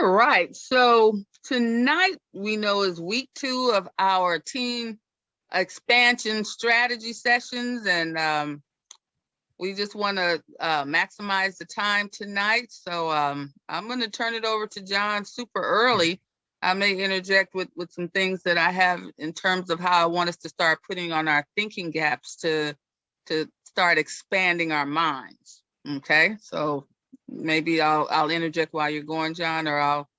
All right. So tonight we know is week 2 of our team expansion strategy sessions, and we just want to maximize the time tonight. So I'm going to turn it over to John super early. I may interject with some things that I have in terms of how I want us to start putting on our thinking gaps to start expanding our minds. Okay, so maybe I'll interject while you're going, John, or I'll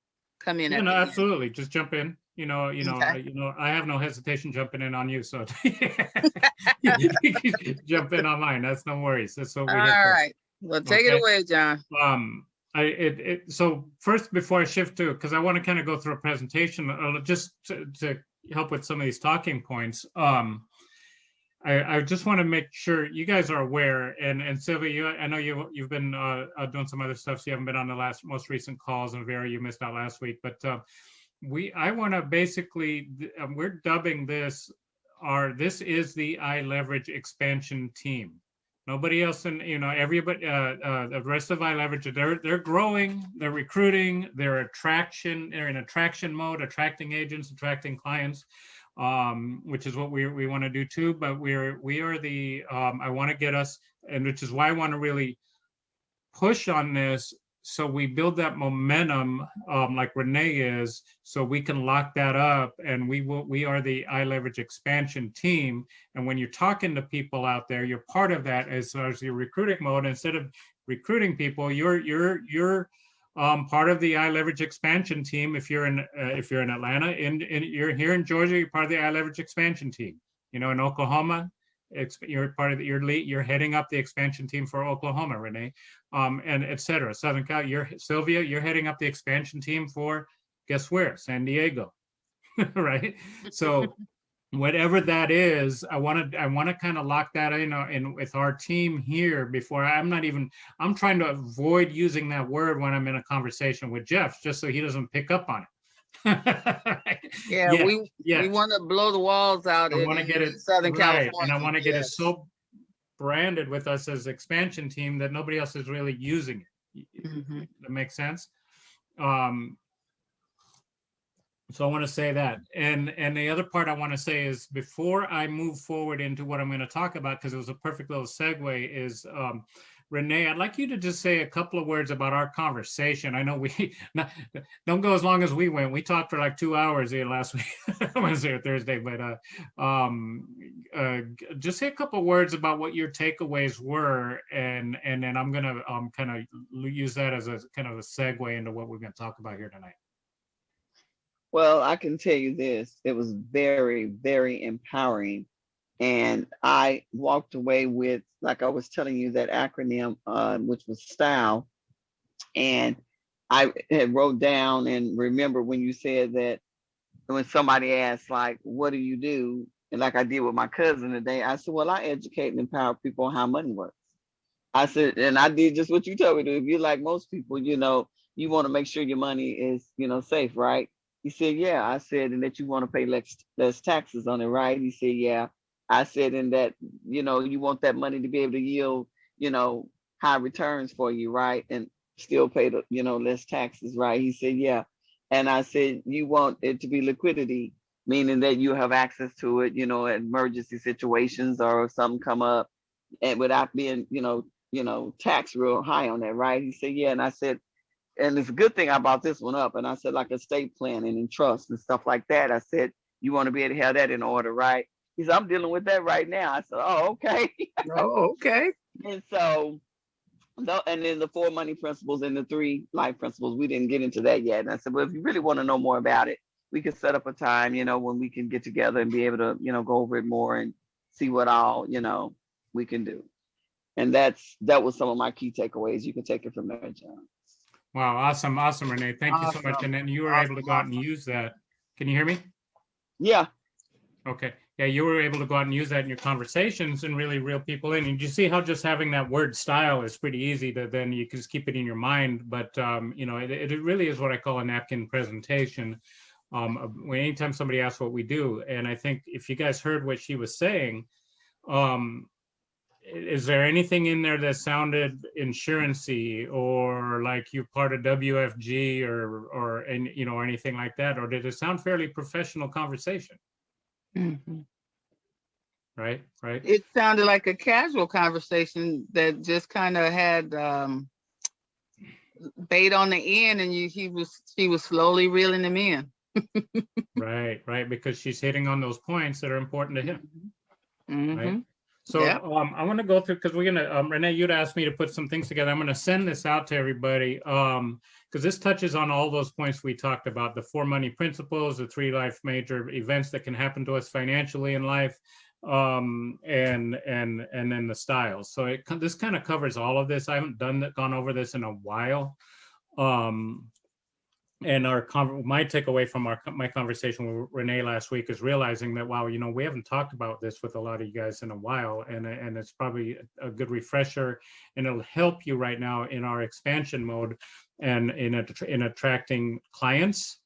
come in at the end. Absolutely. Just jump in. Okay. I have no hesitation jumping in on you. So jump in on mine. That's no worries. That's what All we're here for. right. Well, take it away, John. So first, before I shift to, because I want to kind of go through a presentation, just to help with some of these talking points. I just want to make sure you guys are aware, and Sylvia, I know you've been doing some other stuff, so you haven't been on the most recent calls, and Vera, you missed out last week. But I want to basically, we're dubbing this this is the iLeverage expansion team. Nobody else everybody, the rest of iLeverage, they're growing, they're recruiting, they're in attraction mode, attracting agents, attracting clients. Which is what we want to do too, but we are the I want to get us, and which is why I want to really push on this, so we build that momentum, like Renee is, so we can lock that up, and we are the iLeverage expansion team. And when you're talking to people out there, you're part of that as far as your recruiting mode. Instead of recruiting people, you're part of the iLeverage expansion team. If you're in Atlanta, and you're here in Georgia, you're part of the iLeverage expansion team. In Oklahoma, you're part of you're heading up the expansion team for Oklahoma, Renee, and etc. Southern Cal, Sylvia, you're heading up the expansion team for, guess where? San Diego, right? So whatever that is, I want to kind of lock that in with our team here before I'm trying to avoid using that word when I'm in a conversation with Jeff, just so he doesn't pick up on it. We want to blow the walls out. I want to get it Southern California, and I want to get it so branded with us as expansion team that nobody else is really using it. That makes sense. So I want to say that. And the other part I want to say is, before I move forward into what I'm going to talk about, because it was a perfect little segue, is Renee, I'd like you to just say a couple of words about our conversation. I know we don't go as long as we went. We talked for like 2 hours here last week, Wednesday or Thursday, but just say a couple of words about what your takeaways were, and then I'm going to kind of use that as a kind of a segue into what we're going to talk about here tonight. Well, I can tell you this, it was very, very empowering. And I walked away with, like I was telling you, that acronym, which was STYLE. And I had wrote down, and remember when you said that, when somebody asked, like, what do you do? And like I did with my cousin today, I said, well, I educate and empower people on how money works. I said, and I did just what you told me to. If you're like most people, you want to make sure your money is, safe, right? He said, yeah. I said, and that you want to pay less taxes on it, right? He said, yeah. I said, and that, you want that money to be able to yield, high returns for you, right? And still pay the, less taxes, right? He said, yeah. And I said, you want it to be liquidity, meaning that you have access to it, emergency situations, or if something come up, and without being, taxed real high on that, right? He said, yeah. And I said, and it's a good thing I brought this one up. And I said, like estate planning and trust and stuff like that. I said, you want to be able to have that in order, right? He said, I'm dealing with that right now. I said, oh, okay. Oh, okay. And so, and then the 4 money principles and the 3 life principles, we didn't get into that yet. And I said, well, if you really want to know more about it, we could set up a time, when we can get together and be able to, go over it more and see what all, we can do. And that was some of my key takeaways. You can take it from there, John. Wow, awesome, Renee. Thank you so much. And then you were able to go out and use that. Can you hear me? Yeah. Okay. Yeah, you were able to go out and use that in your conversations and really reel people in. And you see how just having that word STYLE is pretty easy to, then you can just keep it in your mind. But, it really is what I call a napkin presentation. Anytime somebody asks what we do, and I think if you guys heard what she was saying, is there anything in there that sounded insurance-y or like you're part of WFG or anything like that? Or did it sound fairly professional conversation? Mhm. Right. It sounded like a casual conversation that just kind of had bait on the end, and she was slowly reeling them in. Right. Because she's hitting on those points that are important to him. Mm-hmm. Right. So Yep. I want to go through, because we're gonna Renee, you'd asked me to put some things together. I'm going to send this out to everybody because this touches on all those points we talked about: the 4 money principles, the 3 life major events that can happen to us financially in life, and then the styles. So this kind of covers all of this. I haven't gone over this in a while. And my takeaway from my conversation with Renee last week is realizing that, wow, we haven't talked about this with a lot of you guys in a while, and it's probably a good refresher, and it'll help you right now in our expansion mode and in attracting clients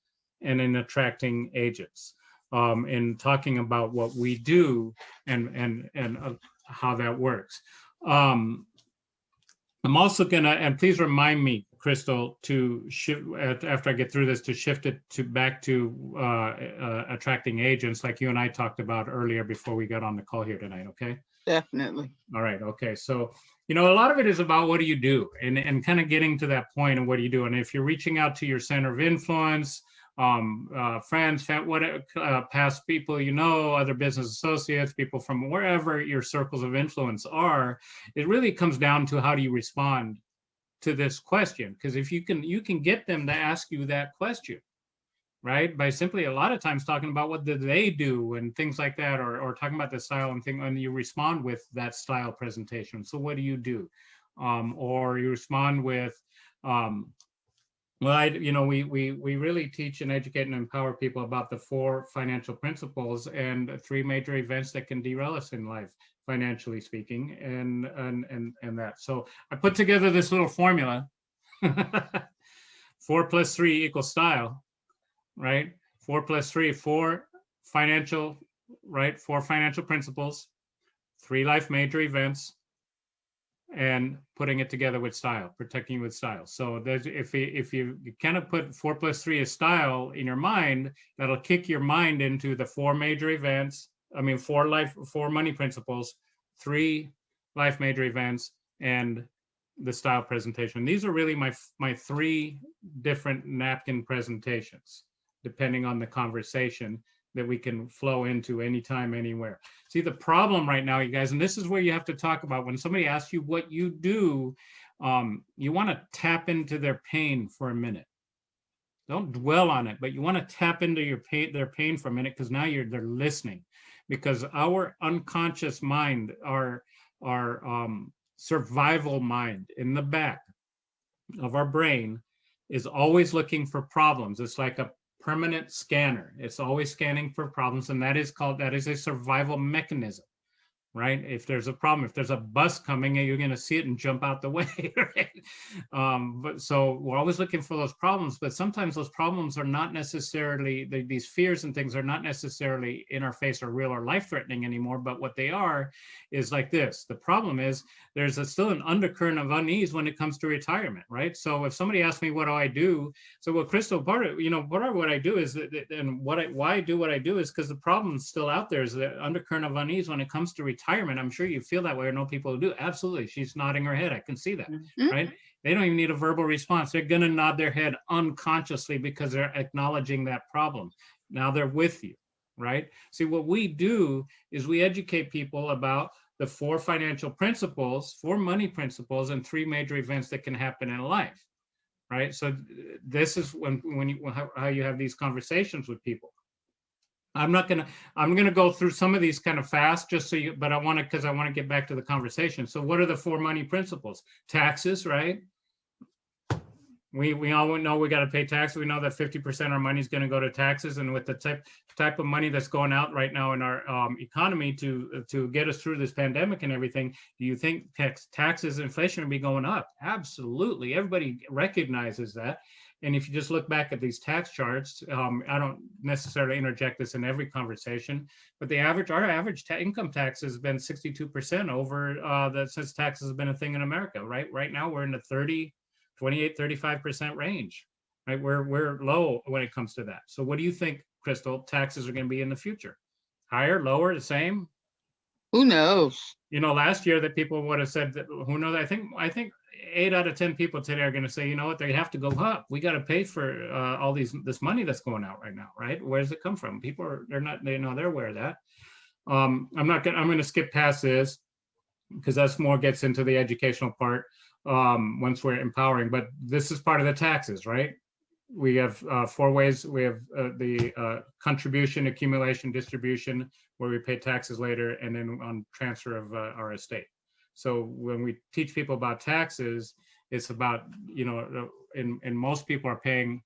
and in attracting agents, in talking about what we do and how that works. I'm also gonna, and please remind me, Crystal, to shift after I get through this, to shift it back to attracting agents, like you and I talked about earlier before we got on the call here tonight. Okay. Definitely. All right. Okay. So, a lot of it is about what do you do, and kind of getting to that point of what do you do. And if you're reaching out to your center of influence, friends, whatever, past people, other business associates, people from wherever your circles of influence are, it really comes down to how do you respond to this question. Because if you can get them to ask you that question, right, by simply a lot of times talking about what do they do and things like that, or talking about the style and you respond with that style presentation. So what do you do? Or you respond with, well, we really teach and educate and empower people about the 4 financial principles and 3 major events that can derail us in life, financially speaking, and that. So I put together this little formula: 4 + 3 = style, right? 4 + 3, 4 financial, right? 4 financial principles, 3 life major events, and putting it together with style, protecting you with style. So if you kind of put 4 + 3 as style in your mind, that'll kick your mind into the 4 major events. 4 money principles, 3 life major events, and the style presentation. These are really my 3 different napkin presentations, depending on the conversation that we can flow into anytime, anywhere. See, the problem right now, you guys, and this is where you have to talk about when somebody asks you what you do, you want to tap into their pain for a minute. Don't dwell on it, but you want to tap into their pain for a minute, because now they're listening. Because our unconscious mind, our survival mind in the back of our brain is always looking for problems. It's like a permanent scanner. It's always scanning for problems, and that is a survival mechanism, right? If there's a problem, if there's a bus coming, you're going to see it and jump out the way, right? But so we're always looking for those problems, but sometimes those problems are not necessarily, these fears and things are not necessarily in our face or real or life-threatening anymore, but what they are is like this. The problem is there's still an undercurrent of unease when it comes to retirement, right? So if somebody asks me, what do I do? So, well, Crystal, part of what I do is that, and why I do what I do is because the problem's still out there, is the undercurrent of unease when it comes to retirement. I'm sure you feel that way, or know people who do. Absolutely. She's nodding her head. I can see that, right? They don't even need a verbal response. They're going to nod their head unconsciously because they're acknowledging that problem. Now they're with you, right? See, what we do is we educate people about the 4 financial principles, 4 money principles, and 3 major events that can happen in life, right? So this is how you have these conversations with people. I'm going to go through some of these kind of fast, just so but I want to get back to the conversation. So what are the 4 money principles? Taxes, right? We all know we got to pay taxes. We know that 50% of our money is going to go to taxes, and with the type of money that's going out right now in our economy to get us through this pandemic and everything, do you think taxes, inflation will be going up? Absolutely. Everybody recognizes that. And if you just look back at these tax charts, I don't necessarily interject this in every conversation, but our average income tax has been 62% over that since taxes have been a thing in America, right? Right now we're in the 28, 35% range, right? We're low when it comes to that. So what do you think, Crystal, taxes are going to be in the future? Higher, lower, the same? Who knows? You know, last year that people would have said that, who knows? I think 8 out of 10 people today are going to say, you know what, they have to go up. We got to pay for all this money that's going out right now, right? Where does it come from? People they're aware of that. I'm going to skip past this because that's more gets into the educational part once we're empowering, but this is part of the taxes, right? We have 4 ways. We have the contribution, accumulation, distribution, where we pay taxes later, and then on transfer of our estate. So when we teach people about taxes, it's about, and most people are going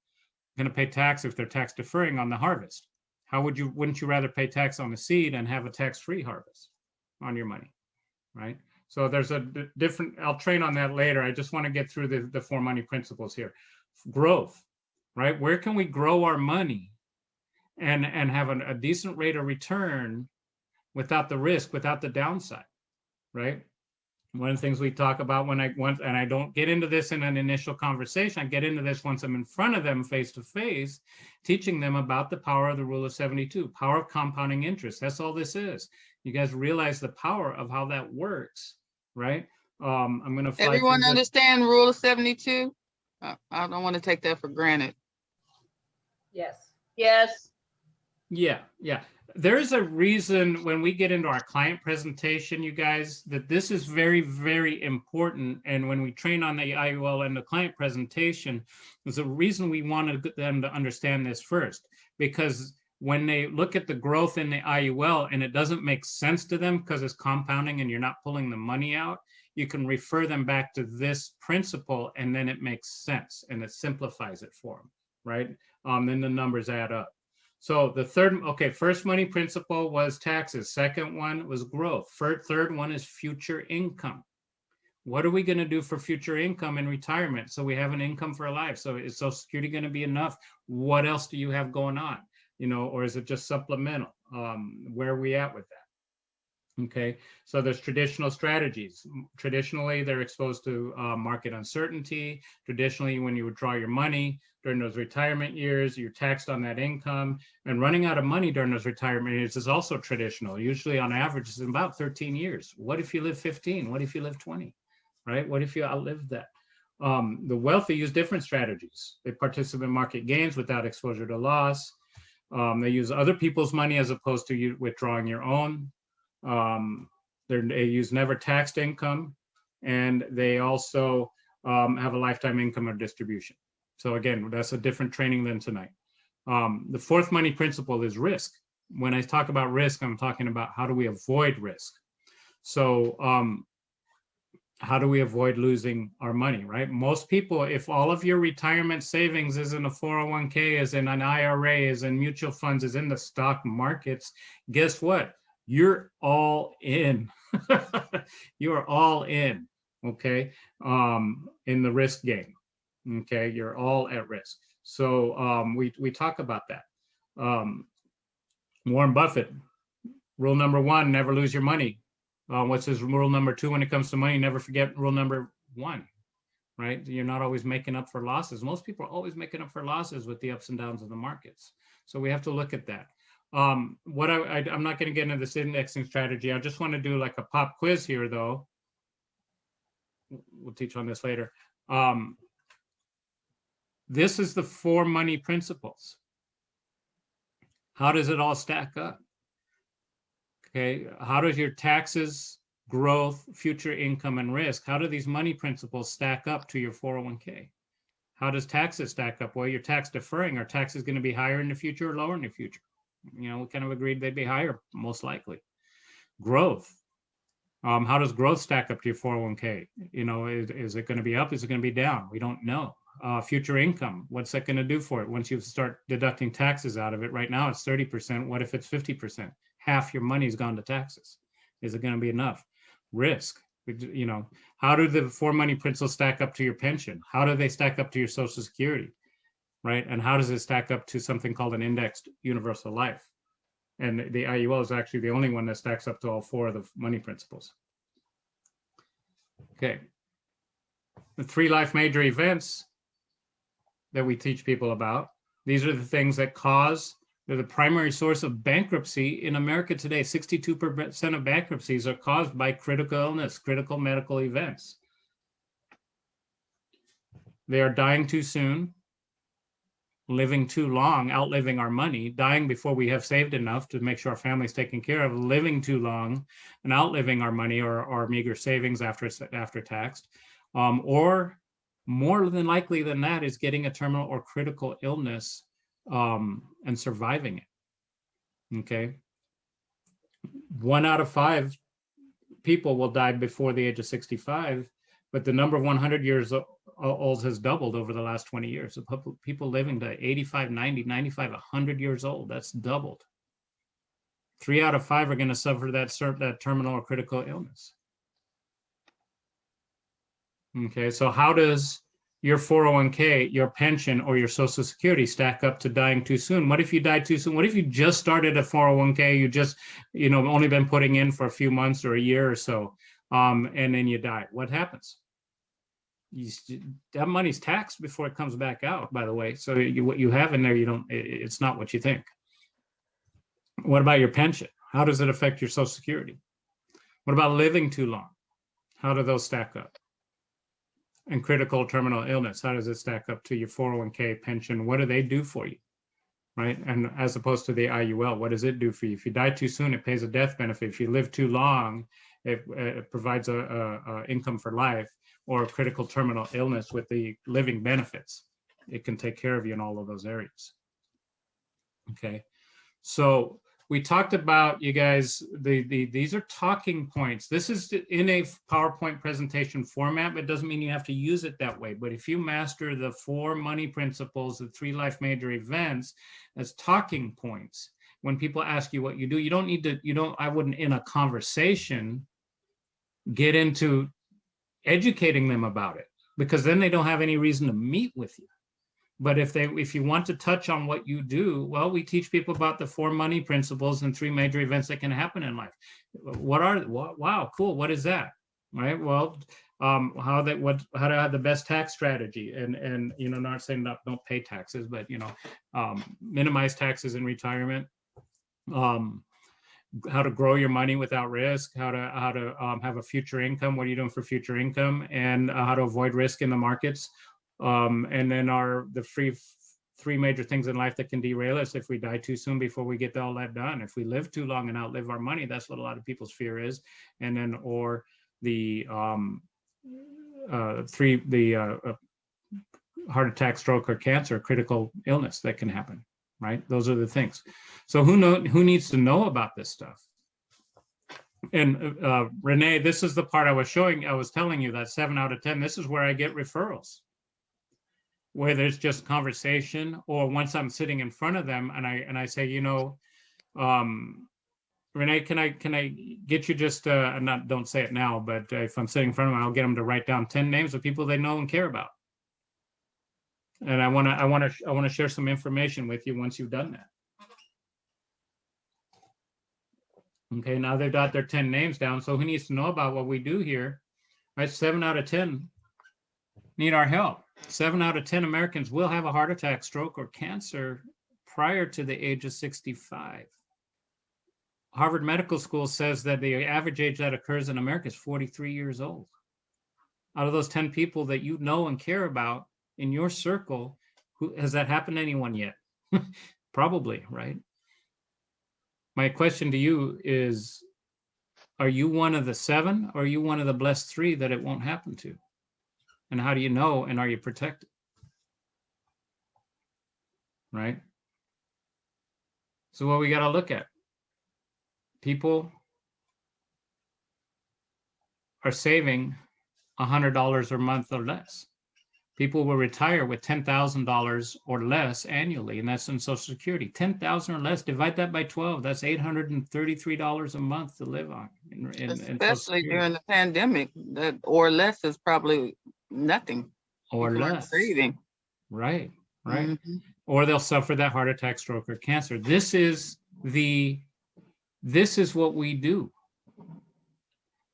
to pay tax if they're tax deferring on the harvest. Wouldn't you rather pay tax on the seed and have a tax-free harvest on your money, right? So there's a different, I'll train on that later. I just want to get through the 4 money principles here. Growth, right? Where can we grow our money and have a decent rate of return without the risk, without the downside, right? One of the things we talk about and I don't get into this in an initial conversation, I get into this once I'm in front of them face to face, teaching them about the power of the rule of 72, power of compounding interest. That's all this is. You guys realize the power of how that works, right? I'm going to fly Everyone understand rule of 72? I don't want to take that for granted. Yes. Yes. Yeah. There is a reason when we get into our client presentation, you guys, that this is very, very important. And when we train on the IUL and the client presentation, there's a reason we wanted them to understand this first, because when they look at the growth in the IUL and it doesn't make sense to them because it's compounding and you're not pulling the money out, you can refer them back to this principle and then it makes sense and it simplifies it for them, right? Then the numbers add up. So the first money principle was taxes. Second one was growth. Third one is future income. What are we going to do for future income in retirement? So we have an income for life. So is Social Security going to be enough? What else do you have going on? Or is it just supplemental? Where are we at with that? Okay, so there's traditional strategies. Traditionally, they're exposed to market uncertainty. Traditionally, when you withdraw your money during those retirement years, you're taxed on that income. And running out of money during those retirement years is also traditional. Usually, on average, it's about 13 years. What if you live 15? What if you live 20? Right? What if you outlive that? The wealthy use different strategies. They participate in market gains without exposure to loss. They use other people's money as opposed to you withdrawing your own. They use never taxed income, and they also have a lifetime income or distribution. So again, that's a different training than tonight. The 4th money principle is risk. When I talk about risk, I'm talking about how do we avoid risk. So how do we avoid losing our money, right? Most people, if all of your retirement savings is in a 401k, is in an IRA, is in mutual funds, is in the stock markets, guess what? You're all in. You are all in, okay, in the risk game, okay? You're all at risk. So we talk about that. Warren Buffett, rule number 1, never lose your money. What's his rule number 2 when it comes to money? Never forget rule number 1, right? You're not always making up for losses. Most people are always making up for losses with the ups and downs of the markets. So we have to look at that. I'm not going to get into this indexing strategy. I just want to do like a pop quiz here, though. We'll teach on this later. This is the 4 money principles. How does it all stack up? Okay, how does your taxes, growth, future income, and risk, how do these money principles stack up to your 401k? How does taxes stack up? Well, you're tax deferring. Are taxes going to be higher in the future or lower in the future? We kind of agreed they'd be higher, most likely. Growth. How does growth stack up to your 401k? Is it going to be up? Is it going to be down? We don't know. Future income. What's that going to do for it once you start deducting taxes out of it? Right now, it's 30%. What if it's 50%? Half your money's gone to taxes. Is it going to be enough? Risk. How do the 4 money principles stack up to your pension? How do they stack up to your Social Security? right? And how does it stack up to something called an indexed universal life? And the IUL is actually the only one that stacks up to all four of the money principles. Okay. The 3 life major events that we teach people about, these are the things that cause, they're the primary source of bankruptcy in America today. 62% of bankruptcies are caused by critical illness, critical medical events. They are dying too soon, living too long, outliving our money, dying before we have saved enough to make sure our family's taken care of, living too long and outliving our money or our meager savings after tax, or more than likely than that is getting a terminal or critical illness and surviving it. Okay. 1 out of 5 people will die before the age of 65, but the number of 100 years old has doubled over the last 20 years. So people living to 85, 90, 95, 100 years old, that's doubled. 3 out of 5 are going to suffer that terminal or critical illness. Okay, so how does your 401k, your pension, or your Social Security stack up to dying too soon? What if you die too soon? What if you just started a 401k, you just, only been putting in for a few months or a year or so, and then you die? What happens? That money's taxed before it comes back out, by the way. So what you have in there, it's not what you think. What about your pension? How does it affect your Social Security? What about living too long? How do those stack up? And critical terminal illness, how does it stack up to your 401k, pension? What do they do for you, right? And as opposed to the IUL, what does it do for you? If you die too soon, it pays a death benefit. If you live too long, it provides a income for life, or critical terminal illness with the living benefits. It can take care of you in all of those areas. Okay, so we talked about, you guys, these are talking points. This is in a PowerPoint presentation format, but it doesn't mean you have to use it that way. But if you master the 4 money principles, the 3 life major events as talking points, when people ask you what you do, you don't need to, I wouldn't in a conversation get into educating them about it, because then they don't have any reason to meet with you. But if you want to touch on what you do, well, we teach people about the 4 money principles and 3 major events that can happen in life. Wow, cool. What is that? Right. Well, how to have the best tax strategy, and not saying don't pay taxes, but minimize taxes in retirement. How to grow your money without risk, how to have a future income. What are you doing for future income, and how to avoid risk in the markets. And then the 3 major things in life that can derail us if we die too soon before we get all that done. If we live too long and outlive our money, that's what a lot of people's fear is. And then, or the heart attack, stroke, or cancer, critical illness that can happen, right? Those are the things. So who needs to know about this stuff? And Renee, this is the part I was telling you, that 7 out of 10, this is where I get referrals, where there's just conversation, or once I'm sitting in front of them and I say, Renee, can I get you just don't say it now, but if I'm sitting in front of them, I'll get them to write down 10 names of people they know and care about. And I want to share some information with you once you've done that. Okay, now they've got their 10 names down. So who needs to know about what we do here? Right, 7 out of 10 need our help. 7 out of 10 Americans will have a heart attack, stroke, or cancer prior to the age of 65. Harvard Medical School says that the average age that occurs in America is 43 years old. Out of those 10 people that you know and care about in your circle, has that happened to anyone yet? Probably, right? My question to you is, are you one of the 7, or are you one of the blessed 3 that it won't happen to? And how do you know, and are you protected? Right? So what we got to look at, people are saving $100 a month or less. People will retire with $10,000 or less annually, and that's in Social Security. $10,000 or less, divide that by 12, that's $833 a month to live on. Especially during the pandemic, that or less is probably nothing. Or People less. saving. Right. right? Mhm. Or they'll suffer that heart attack, stroke, or cancer. This is what we do.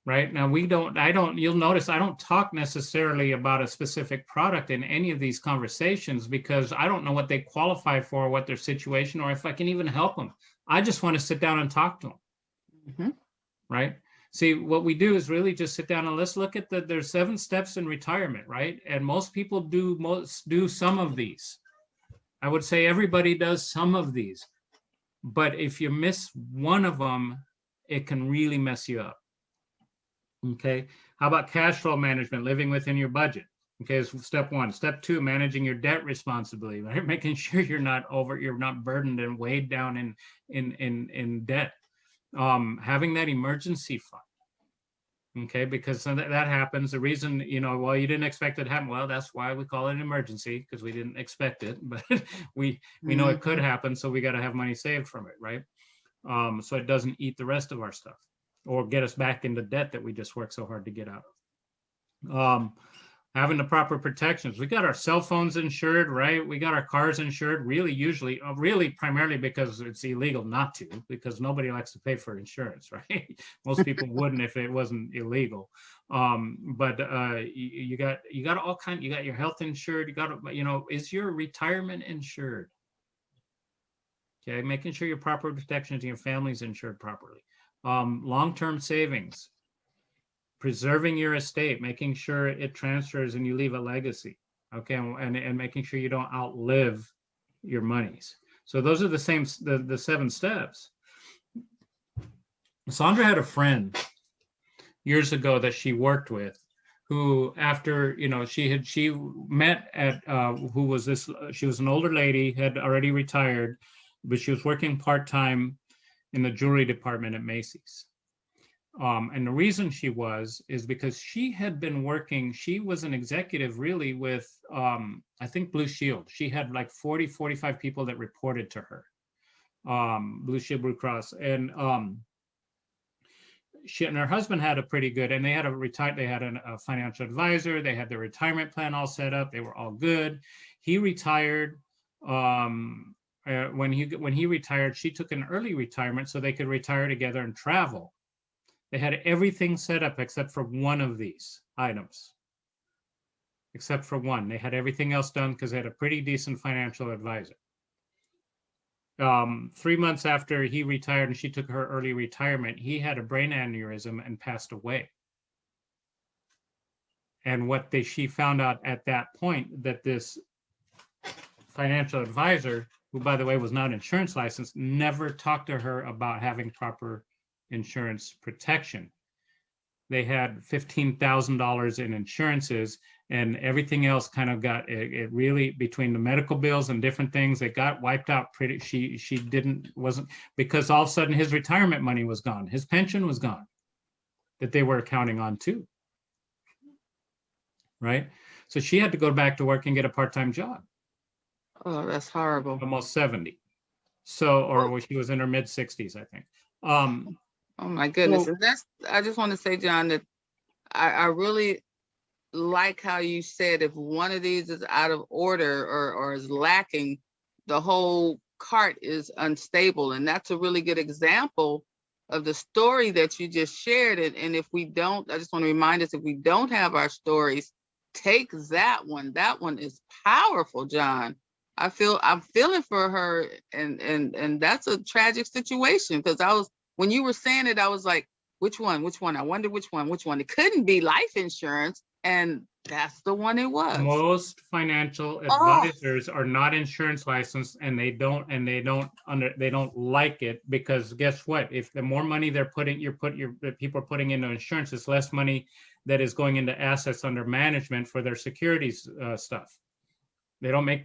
Right now, you'll notice I don't talk necessarily about a specific product in any of these conversations because I don't know what they qualify for, what their situation, or if I can even help them. I just want to sit down and talk to them. Mhm. Right? See, what we do is really just sit down and let's look at there's 7 steps in retirement, right? And most people do some of these. I would say everybody does some of these. But if you miss one of them, it can really mess you up. Okay. How about cash flow management, living within your budget? Okay, so step 1. Step 2, managing your debt responsibly, right? Making sure you're not burdened and weighed down in debt. Having that emergency fund. Okay, because that happens. The reason, well, you didn't expect it to happen. Well, that's why we call it an emergency, because we didn't expect it, but we know it could happen, so we got to have money saved from it, right? So it doesn't eat the rest of our stuff or get us back into debt that we just worked so hard to get out of. Having the proper protections. We got our cell phones insured, right? We got our cars insured, really primarily because it's illegal not to, because nobody likes to pay for insurance, right? Most people wouldn't if it wasn't illegal. But you got all kinds, you got your health insured, is your retirement insured? Okay, making sure your proper protections and your family's insured properly. Long-term savings, preserving your estate, making sure it transfers and you leave a legacy. Okay, and making sure you don't outlive your monies. So those are the 7 steps. Sandra had a friend years ago that she worked with, who after she met at she was an older lady, had already retired, but she was working part-time in the jewelry department at Macy's. And the reason is because she had been working, she was an executive really with, I think, Blue Shield. She had like 45 people that reported to her, Blue Shield, Blue Cross. And she and her husband had a pretty good, and they had a financial advisor. They had their retirement plan all set up. They were all good. He retired. When he retired, she took an early retirement so they could retire together and travel. They had everything set up except for one of these items. Except for one. They had everything else done because they had a pretty decent financial advisor. 3 months after he retired and she took her early retirement, he had a brain aneurysm and passed away. And she found out at that point that this financial advisor, who by the way was not insurance licensed, never talked to her about having proper insurance protection. They had $15,000 in insurances, and everything else kind of got it really, between the medical bills and different things, it got wiped out pretty. Wasn't because all of a sudden his retirement money was gone, his pension was gone, that they were counting on too. Right? So she had to go back to work and get a part-time job. Oh, that's horrible. Almost 70. Or she was in her mid-60s, I think. Oh my goodness. So, And I just want to say, John, that I really like how you said if one of these is out of order or is lacking, the whole cart is unstable. And that's a really good example of the story that you just shared. And if we don't, I just want to remind us, if we don't have our stories, take that one. That one is powerful, John. I'm feeling for her, and that's a tragic situation, because when you were saying it, I was like, which one? I wonder which one. It couldn't be life insurance, and that's the one it was. Most financial advisors are not insurance licensed, and they don't like it, because guess what? If the more money people are putting into insurance, it's less money that is going into assets under management for their securities stuff. They don't make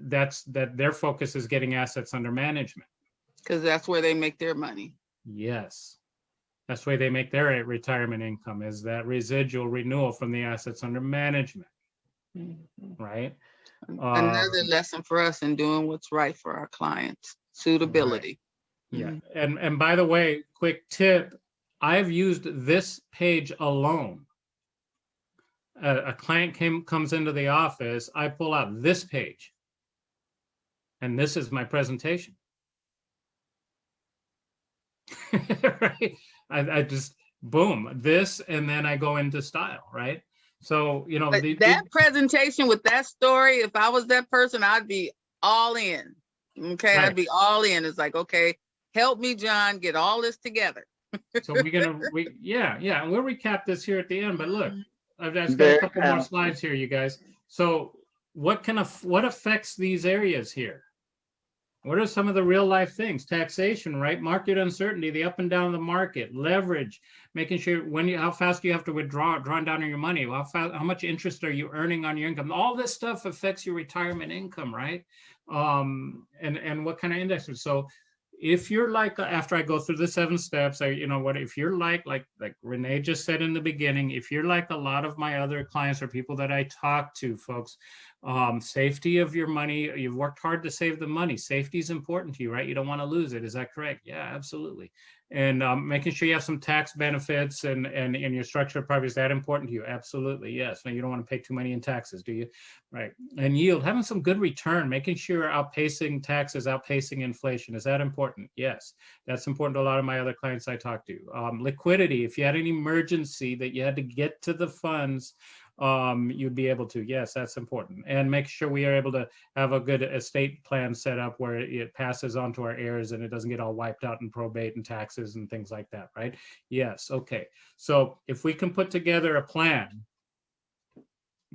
that their focus is getting assets under management. Because that's where they make their money. Yes. That's the way they make their retirement income, is that residual renewal from the assets under management. Right? Another lesson for us in doing what's right for our clients. Suitability. Right. Yeah. And by the way, quick tip, I've used this page alone. A client comes into the office, I pull out this page and this is my presentation. Right? I just, boom, this, and then I go into style, right? So, you know, But that presentation with that story, if I was that person, I'd be all in. Okay, Right. I'd be all in. It's like, okay, help me, John, get all this together. So yeah, and we'll recap this here at the end, but look, I've just got a Very couple more powerful. slides here, you guys. So what affects these areas here? What are some of the real life things? Taxation, right? Market uncertainty, the up and down of the market, leverage, making sure how fast you have to drawing down on your money, how much interest are you earning on your income? All this stuff affects your retirement income, right? And what kind of indexes. So if you're like, after I go through the 7 steps, if you're like Renee just said in the beginning, if you're like a lot of my other clients or people that I talk to, folks, safety of your money, you've worked hard to save the money. Safety is important to you, right? You don't want to lose it. Is that correct? Yeah, absolutely. And making sure you have some tax benefits and your structure of property, is that important to you? Absolutely, yes. Now, you don't want to pay too many in taxes, do you? Right. And yield, having some good return, making sure outpacing taxes, outpacing inflation. Is that important? Yes. That's important to a lot of my other clients I talk to. Liquidity, if you had an emergency that you had to get to the funds, you'd be able to. Yes, that's important. And make sure we are able to have a good estate plan set up where it passes on to our heirs and it doesn't get all wiped out in probate and taxes and things like that, right? Yes, okay. So if we can put together a plan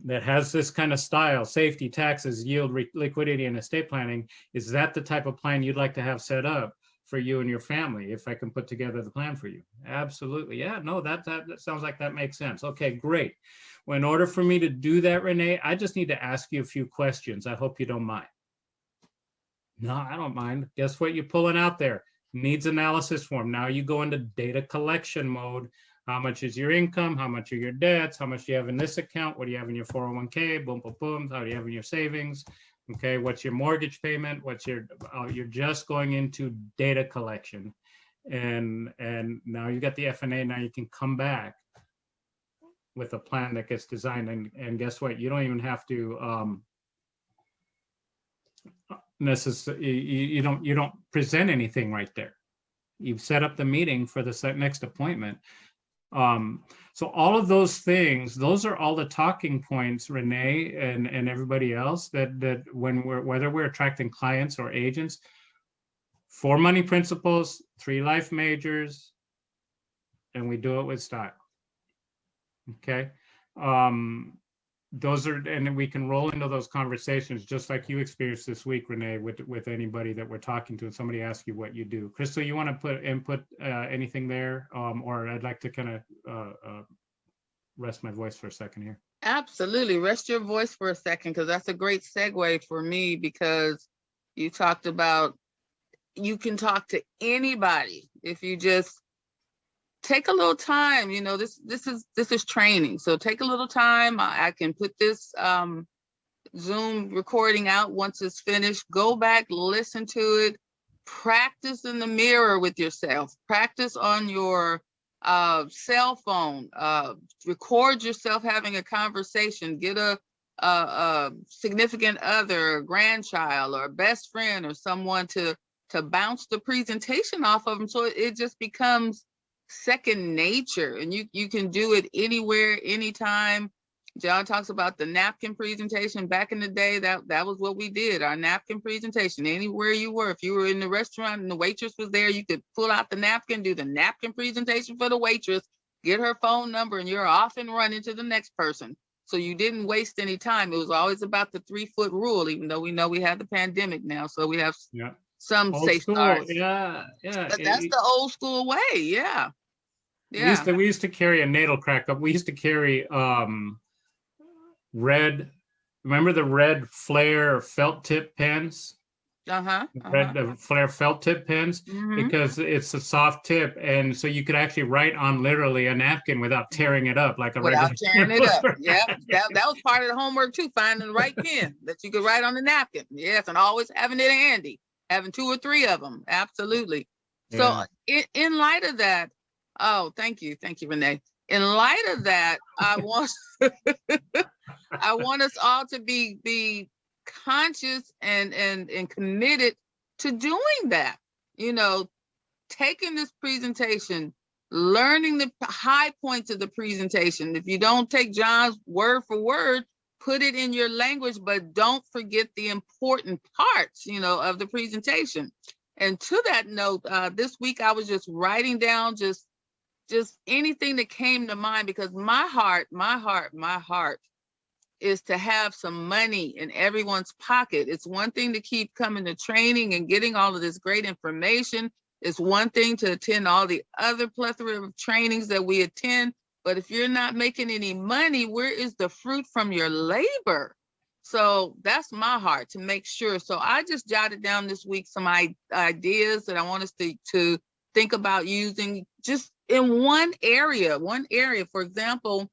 that has this kind of style, safety, taxes, yield, liquidity, and estate planning, is that the type of plan you'd like to have set up for you and your family, if I can put together the plan for you? Absolutely. Yeah, no, that sounds like that makes sense. Okay, great. Well, in order for me to do that, Renee, I just need to ask you a few questions. I hope you don't mind. No, I don't mind. Guess what you're pulling out there? Needs analysis form. Now you go into data collection mode. How much is your income? How much are your debts? How much do you have in this account? What do you have in your 401k? Boom, boom, boom. How do you have in your savings? Okay, what's your mortgage payment? You're just going into data collection. And now you got the F&A. Now you can come back with a plan that gets designed. And guess what? You don't even have to you don't present anything right there. You've set up the meeting for the next appointment. So all of those things, those are all the talking points, Renee and everybody else, that whether we're attracting clients or agents, 4 money principles, 3 life majors, and we do it with style. Okay. Those are, and we can roll into those conversations just like you experienced this week, Renee, with anybody that we're talking to, and somebody asks you what you do. Crystal, you want to input anything there? Or I'd like to kind of rest my voice for a second here. Absolutely. Rest your voice for a second, because that's a great segue for me, because you talked about you can talk to anybody if you just take a little time. You know, this is training, so take a little time. I can put this Zoom recording out once it's finished. Go back, listen to it, practice in the mirror with yourself, practice on your cell phone, record yourself having a conversation, get a significant other, a grandchild, or a best friend, or someone to bounce the presentation off of them, so it just becomes second nature, and you can do it anywhere, anytime. John talks about the napkin presentation. Back in the day, that was what we did, our napkin presentation. Anywhere you were, if you were in the restaurant and the waitress was there, you could pull out the napkin, do the napkin presentation for the waitress, get her phone number, and you're off and running to the next person. So you didn't waste any time. It was always about the 3-foot rule, even though we know we have the pandemic now, so we have some Old school. safeguards. Yeah. But that's the old school way. Yeah. We used to carry a natal crack up. We used to carry red, remember the red flare felt tip pens? Red flare felt tip pens, because it's a soft tip, and so you could actually write on literally a napkin without tearing it up like a regular. Without tearing it up. Yeah, that was part of the homework too, finding the right pen that you could write on the napkin. Yes, and always having it handy, having 2 or 3 of them. Absolutely. So in light of that, oh, thank you, Renee. In light of that, I want us all to be conscious and committed to doing that. You know, taking this presentation, learning the high points of the presentation. If you don't take John's word for word, put it in your language, but don't forget the important parts, you know, of the presentation. And to that note, this week I was just writing down just anything that came to mind, because my heart is to have some money in everyone's pocket. It's one thing to keep coming to training and getting all of this great information. It's one thing to attend all the other plethora of trainings that we attend, but if you're not making any money, where is the fruit from your labor? So that's my heart, to make sure. So I just jotted down this week some ideas that I want us to think about using just in one area. For example,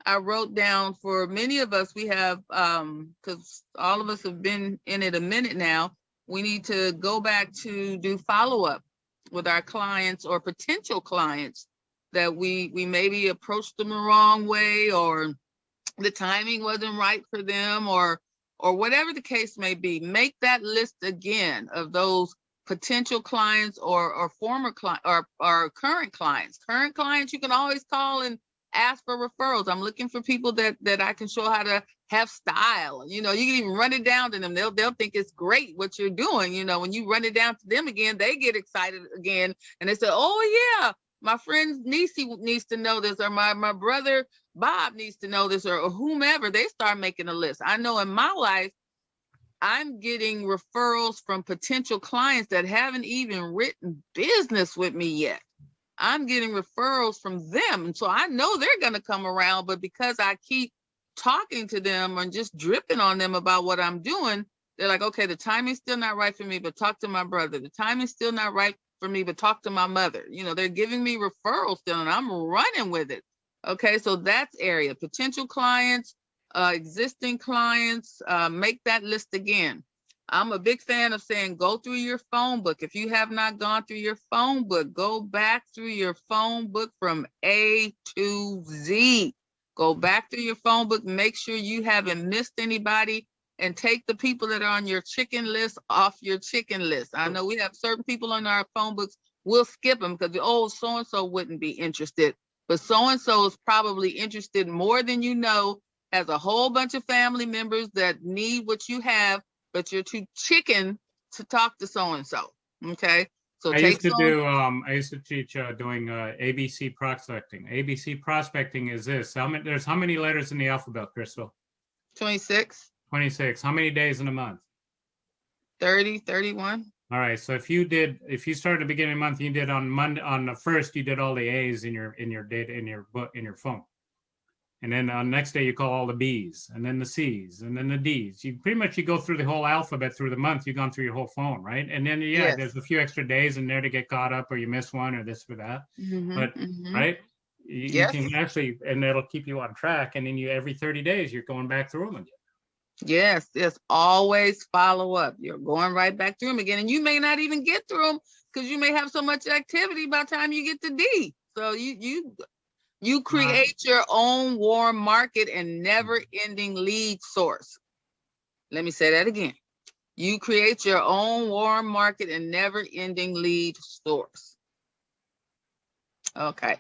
I wrote down, for many of us, we have, because all of us have been in it a minute now, we need to go back to do follow-up with our clients or potential clients that we maybe approached them the wrong way, or the timing wasn't right for them, or whatever the case may be. Make that list again of those potential clients or former client or current clients. Current clients, you can always call and ask for referrals. I'm looking for people that I can show how to have style. You know, you can even run it down to them. They'll think it's great what you're doing. You know, when you run it down to them again, they get excited again, and they say, oh yeah, my friend Nisi needs to know this, or my brother Bob needs to know this, or whomever. They start making a list. I know in my life, I'm getting referrals from potential clients that haven't even written business with me yet. I'm getting referrals from them. And so I know they're going to come around, but because I keep talking to them and just dripping on them about what I'm doing, they're like, okay, the timing's still not right for me, but talk to my brother. The timing's still not right for me, but talk to my mother. You know, they're giving me referrals still, and I'm running with it. Okay, so that's area. Potential clients, existing clients, make that list again. I'm a big fan of saying, go through your phone book. If you have not gone through your phone book, go back through your phone book from A to Z. Go back through your phone book, make sure you haven't missed anybody, and take the people that are on your chicken list off your chicken list. I know we have certain people on our phone books, we'll skip them because, oh, so-and-so wouldn't be interested. But so-and-so is probably interested more than you know, has a whole bunch of family members that need what you have, but you're too chicken to talk to so-and-so, okay? So I used to teach doing ABC prospecting. ABC prospecting is this. There's how many letters in the alphabet, Crystal? 26. 26. How many days in a month? 30, 31. All right. So if you started at the beginning of the month, you did on Monday, on the first, you did all the A's in your data, in your book, in your phone. And then on the next day, you call all the B's, and then the C's, and then the D's. You go through the whole alphabet through the month. You've gone through your whole phone, right? And then, yeah, Yes. There's a few extra days in there to get caught up, or you miss one, or this or that. But, right? You can actually, and that'll keep you on track. And then every 30 days, you're going back through them again. Yes, always follow up. You're going right back through them again. And you may not even get through them because you may have so much activity by the time you get to D. So you create your own warm market and never-ending lead source. Let me say that again. You create your own warm market and never-ending lead source. Okay,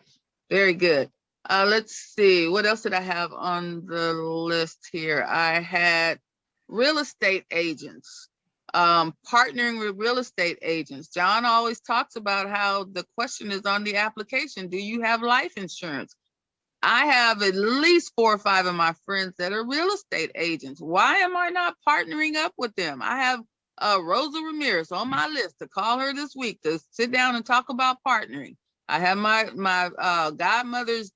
very good. Let's see, what else did I have on the list here? I had real estate agents, partnering with real estate agents. John always talks about how the question is on the application, do you have life insurance? I have at least 4 or 5 of my friends that are real estate agents. Why am I not partnering up with them? I have Rosa Ramirez on my list to call her this week to sit down and talk about partnering. I have my godmother's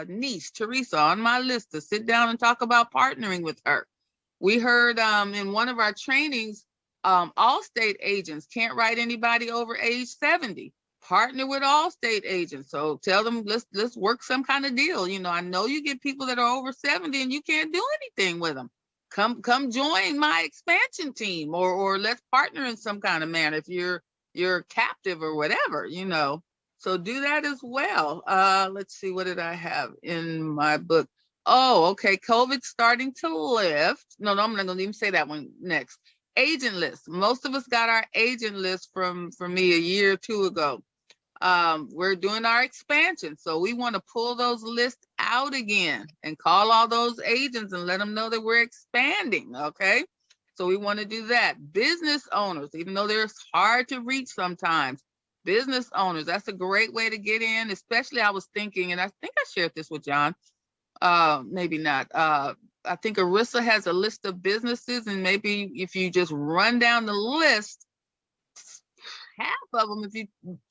niece, Teresa, on my list to sit down and talk about partnering with her. We heard in one of our trainings, Allstate agents can't write anybody over age 70. Partner with Allstate agents. So tell them, let's work some kind of deal. You know, I know you get people that are over 70 and you can't do anything with them. Come join my expansion team, or let's partner in some kind of manner if you're captive or whatever, you know. So do that as well. Let's see, what did I have in my book? Oh, okay. COVID's starting to lift. No, I'm not gonna even say that one next. Agent list. Most of us got our agent list from me a year or two ago. We're doing our expansion, so we want to pull those lists out again and call all those agents and let them know that we're expanding. Okay. So we want to do that. Business owners, even though they're hard to reach sometimes, business owners, that's a great way to get in. Especially, I was thinking, and I think I shared this with John, maybe not. I think Arissa has a list of businesses, and maybe if you just run down the list, half of them, if you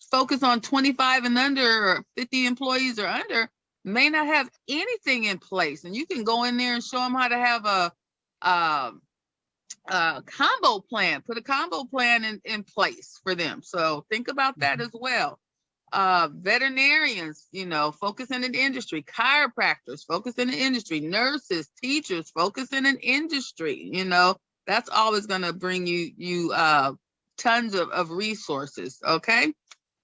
focus on 25 and under, or 50 employees or under, may not have anything in place. And you can go in there and show them how to have a combo plan, put a combo plan in place for them. So think about that as well. Veterinarians, focus in an industry, chiropractors, focus in an industry, nurses, teachers, focus in an industry, that's always going to bring you tons of resources. Okay.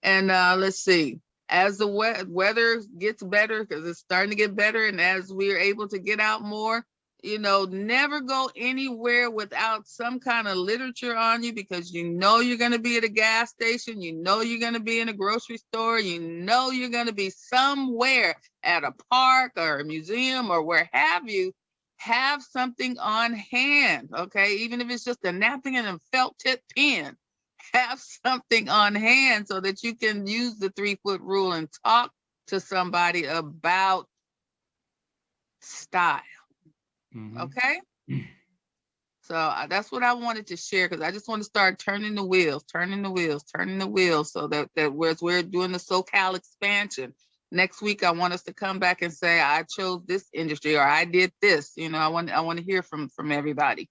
And let's see, as the weather gets better, because it's starting to get better, and as we're able to get out more, never go anywhere without some kind of literature on you, because you're going to be at a gas station, you're going to be in a grocery store, you're going to be somewhere at a park or a museum or where have you. Have something on hand, okay? Even if it's just a napkin and a felt tip pen, have something on hand so that you can use the 3-foot rule and talk to somebody about style. Okay. So that's what I wanted to share, because I just want to start turning the wheels, so that we're doing the SoCal expansion. Next week, I want us to come back and say, I chose this industry, or I did this. I want to hear from everybody.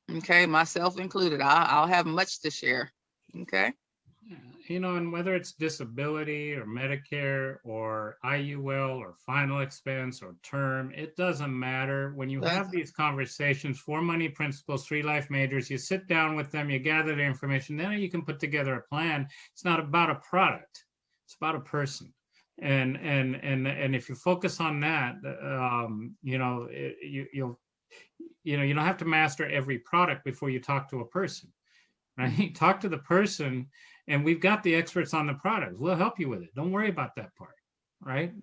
Okay, myself included. I'll have much to share. Okay. And whether it's disability or Medicare or IUL or final expense or term, it doesn't matter. When you have these conversations, 4 money principles, 3 life majors, you sit down with them, you gather the information, then you can put together a plan. It's not about a product, it's about a person. And if you focus on that, you don't have to master every product before you talk to a person. Right? Talk to the person, and we've got the experts on the products. We'll help you with it. Don't worry about that part, right?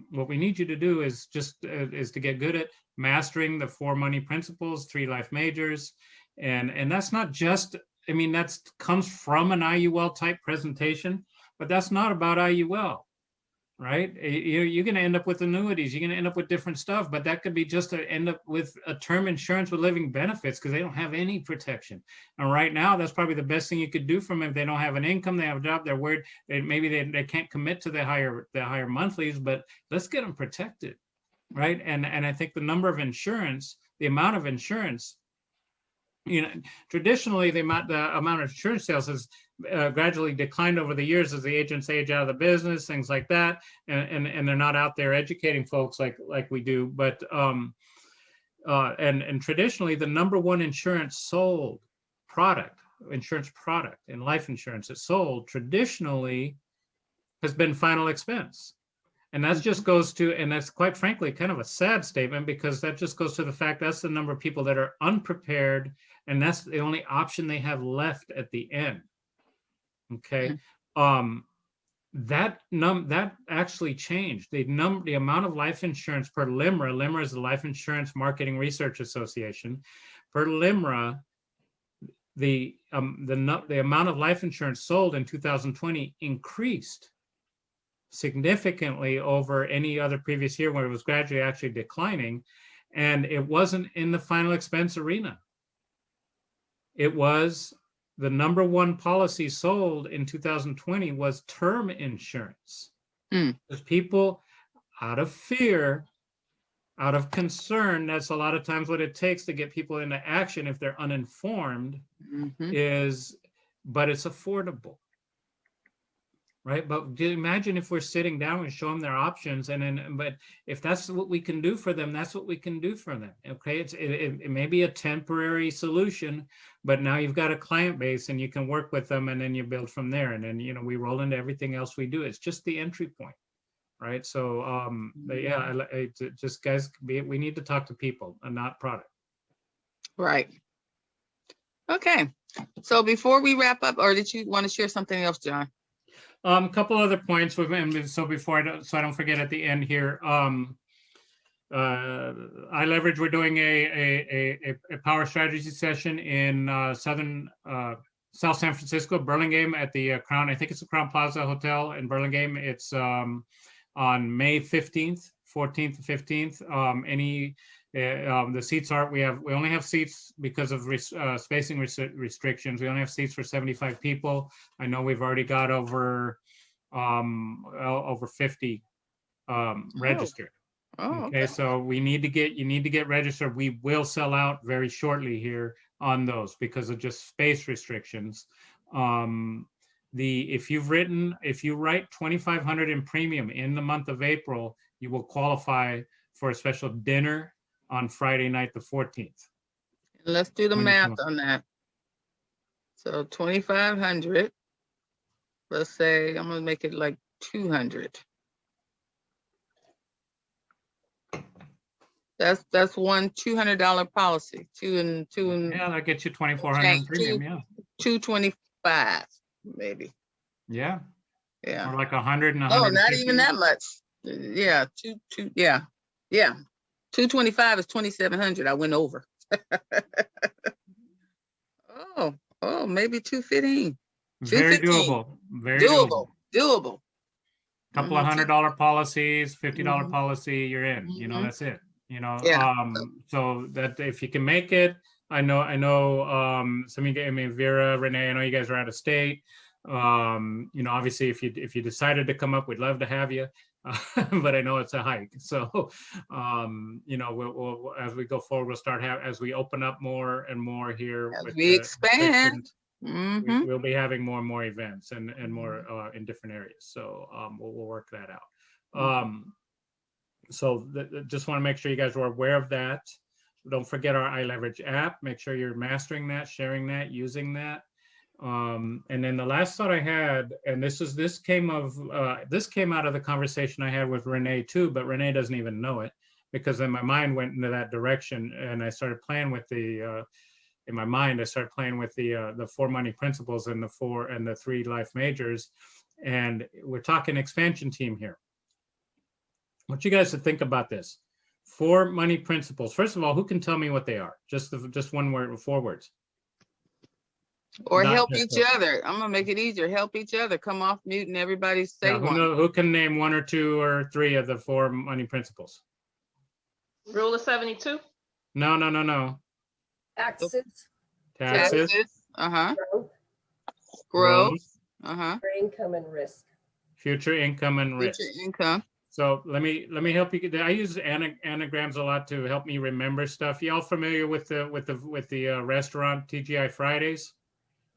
What we need you to do is just is to get good at mastering the 4 money principles, 3 life majors, and that's not just. That comes from an IUL type presentation, but that's not about IUL. Right? You're going to end up with annuities. You're going to end up with different stuff, but that could be just to end up with a term insurance with living benefits, because they don't have any protection. And right now, that's probably the best thing you could do for them. If they don't have an income, they have a job, they're worried, maybe they can't commit to the higher monthlies, but let's get them protected, right? And I think the amount of insurance, traditionally the amount of insurance sales has gradually declined over the years as the agents age out of the business, things like that, and they're not out there educating folks like we do. But and traditionally, the number one insurance product in life insurance that's sold traditionally has been final expense. And that just goes to, and that's quite frankly kind of a sad statement, because that just goes to the fact that's the number of people that are unprepared, and that's the only option they have left at the end. Okay. That actually changed. The amount of life insurance per LIMRA. LIMRA is the Life Insurance Marketing Research Association. Per LIMRA, the amount of life insurance sold in 2020 increased significantly over any other previous year, where it was gradually actually declining. And it wasn't in the final expense arena. It was the number one policy sold in 2020 was term insurance. Because people, out of fear, out of concern, that's a lot of times what it takes to get people into action if they're uninformed, but it's affordable. Right, but imagine if we're sitting down and show them their options, but if that's what we can do for them, that's what we can do for them. Okay, it may be a temporary solution, but now you've got a client base and you can work with them, and then you build from there, and then we roll into everything else we do. It's just the entry point, right? So but yeah, just guys, we need to talk to people and not product. Right. Okay. So before we wrap up, or did you want to share something else, John? A couple other points with, and so before so I don't forget at the end here. iLeverage, we're doing a power strategy session in South San Francisco, Burlingame, at the Crown. I think it's the Crown Plaza Hotel in Burlingame. It's on May 15th, 14th, 15th. The seats are, we only have seats because of spacing restrictions. We only have seats for 75 people. I know we've already got over 50 registered. Oh, Okay, so you need to get registered. We will sell out very shortly here on those because of just space restrictions. If you write 2,500 in premium in the month of April, you will qualify for a special dinner on Friday night, the 14th. Let's do the math 24. on that. So 2,500. Let's say I'm gonna make it like 200. That's one $200 policy. Two and Yeah, that gets you 2,400 in premium. Yeah. 225 maybe. Yeah. Yeah. Or like 100 and Oh, 150. not even that much. Yeah, yeah. 225 is 2,700. I went over. Oh, maybe 215. Very 215. doable. Very doable. Doable. Couple of $100 policies, $50 Mhm. policy, you're in. You know, Mhm. that's it. You know, Yeah. so that if you can make it, I know, some of you, I mean, Vera, Renee, I know you guys are out of state. You know, obviously if you decided to come up, we'd love to have you. But I know it's a hike. So, you know, we'll as we go forward, we'll start as we open up more and more here As with we the expand. restrictions, Mhm. we'll be having more and more events and more in different areas. So we'll work that out. So just want to make sure you guys are aware of that. Don't forget our iLeverage app. Make sure you're mastering that, sharing that, using that. And then the last thought I had, and this came out of the conversation I had with Renee too, but Renee doesn't even know it because then my mind went into that direction and I started playing with in my mind, I started playing with the 4 money principles and the 3 life majors. And we're talking expansion team here. I want you guys to think about this. 4 money principles. First of all, who can tell me what they are? Just one word, 4 words. Or Not help just each other. I'm gonna make it easier. Help each other. Come off mute and everybody say one. Who can name 1 or 2 or 3 of the 4 money principles? Rule of 72. No. Taxes, Taxes, Uh-huh. growth, Growth. Uh-huh. income and risk. future income and risk. Future income. So let me help you. I use anagrams a lot to help me remember stuff. Y'all familiar with the restaurant TGI Fridays?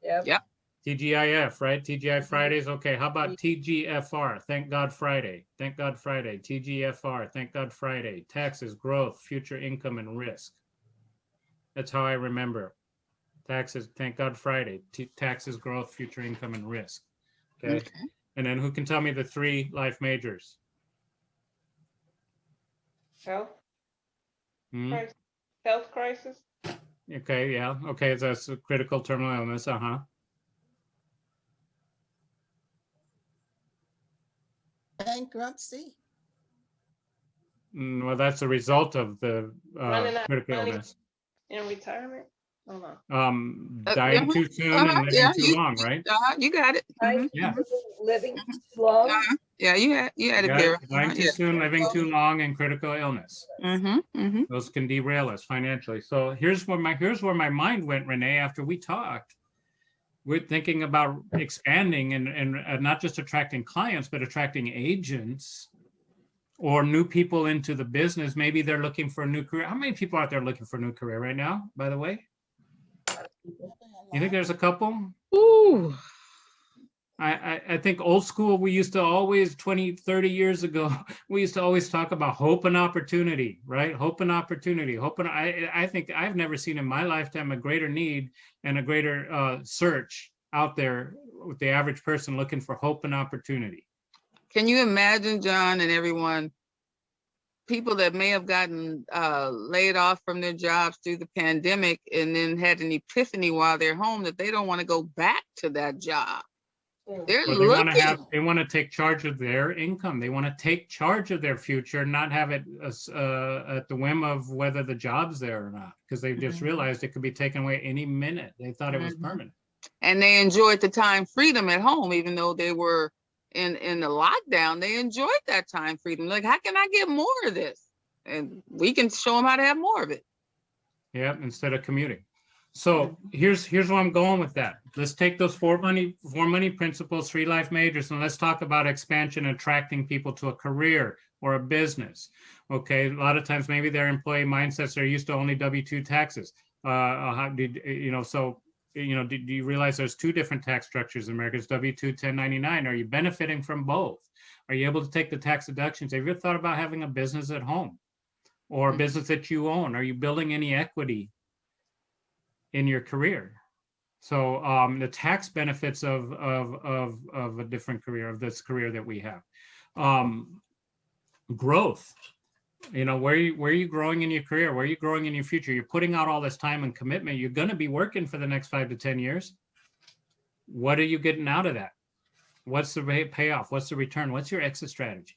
Yep. TGIF, right? TGI Fridays. Okay, how about TGFR? Thank God Friday. Thank God Friday. TGFR. Thank God Friday. Taxes, growth, future income, and risk. That's how I remember. Taxes, thank God Friday. Taxes, growth, future income, and risk. Okay. And then who can tell me the 3 life majors? Health, Hmm? health crisis, Okay, yeah. Okay, that's a critical terminal illness. Bankruptcy. Well, that's a result of the running out of critical money illness. in retirement. Hold on. Dying too soon and living too long, right? You got it. Mhm. Yeah. Living too long. Yeah, you had it, Vera. Dying too soon, living too long, and critical illness. Mm-hmm. Those can derail us financially. So here's where my mind went, Renee, after we talked. We're thinking about expanding and not just attracting clients, but attracting agents or new people into the business. Maybe they're looking for a new career. How many people out there looking for a new career right now, by the way? You think there's a couple? Ooh. I think old school, we used to always, 20, 30 years ago, we used to always talk about hope and opportunity, right? Hope and opportunity. I think I've never seen in my lifetime a greater need and a greater search out there with the average person looking for hope and opportunity. Can you imagine, John and everyone, people that may have gotten laid off from their jobs through the pandemic and then had an epiphany while they're home that they don't want to go back to that job. They're Or looking. they want to take charge of their income. They want to take charge of their future, not have it at the whim of whether the job's there or not, because they've just realized it could be taken away any minute. They thought it was permanent. And they enjoyed the time freedom at home, even though they were in the lockdown. They enjoyed that time freedom. Like, how can I get more of this? And we can show them how to have more of it. Yeah, instead of commuting. So here's where I'm going with that. Let's take those four money principles, 3 life majors, and let's talk about expansion, attracting people to a career or a business. Okay, a lot of times maybe their employee mindsets are used to only W-2 taxes. Do you realize there's 2 different tax structures in America? It's W-2, 1099. Are you benefiting from both? Are you able to take the tax deductions? Have you ever thought about having a business at home or a business that you own? Are you building any equity in your career? So the tax benefits of a different career, of this career that we have. Growth. Where are you growing in your career? Where are you growing in your future? You're putting out all this time and commitment. You're going to be working for the next 5 to 10 years. What are you getting out of that? What's the payoff? What's the return? What's your exit strategy?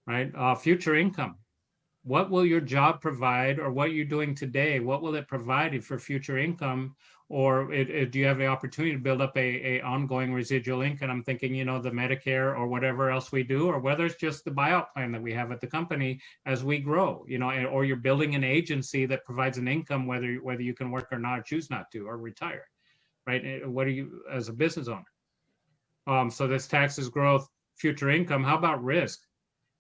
Right? Future income. What will your job provide, or what you're doing today? What will it provide for future income? Or do you have the opportunity to build up a ongoing residual income? I'm thinking, the Medicare or whatever else we do, or whether it's just the buyout plan that we have at the company as we grow, or you're building an agency that provides an income, whether you can work or not, or choose not to, or retire, right? What are you as a business owner? So this taxes, growth, future income. How about risk?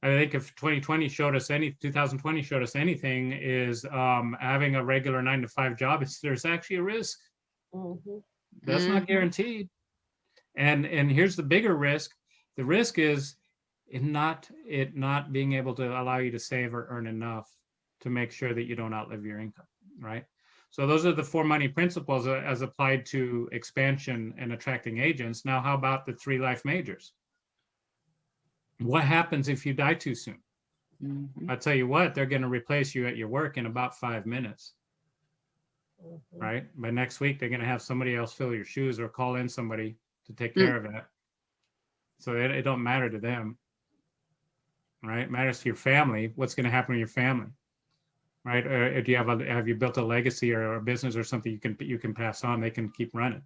I think if 2020 showed us anything, is having a regular 9-to-5 job, there's actually a risk. That's not guaranteed. And here's the bigger risk. The risk is it not being able to allow you to save or earn enough to make sure that you don't outlive your income, right? So those are the 4 money principles as applied to expansion and attracting agents. Now, how about the 3 life majors? What happens if you die too soon? I'll tell you what, they're going to replace you at your work in about 5 minutes. Right? By next week, they're going to have somebody else fill your shoes or call in somebody to take care of that. So it don't matter to them. Right? It matters to your family. What's going to happen to your family? Right? Or do you have you built a legacy or a business or something you can pass on? They can keep running.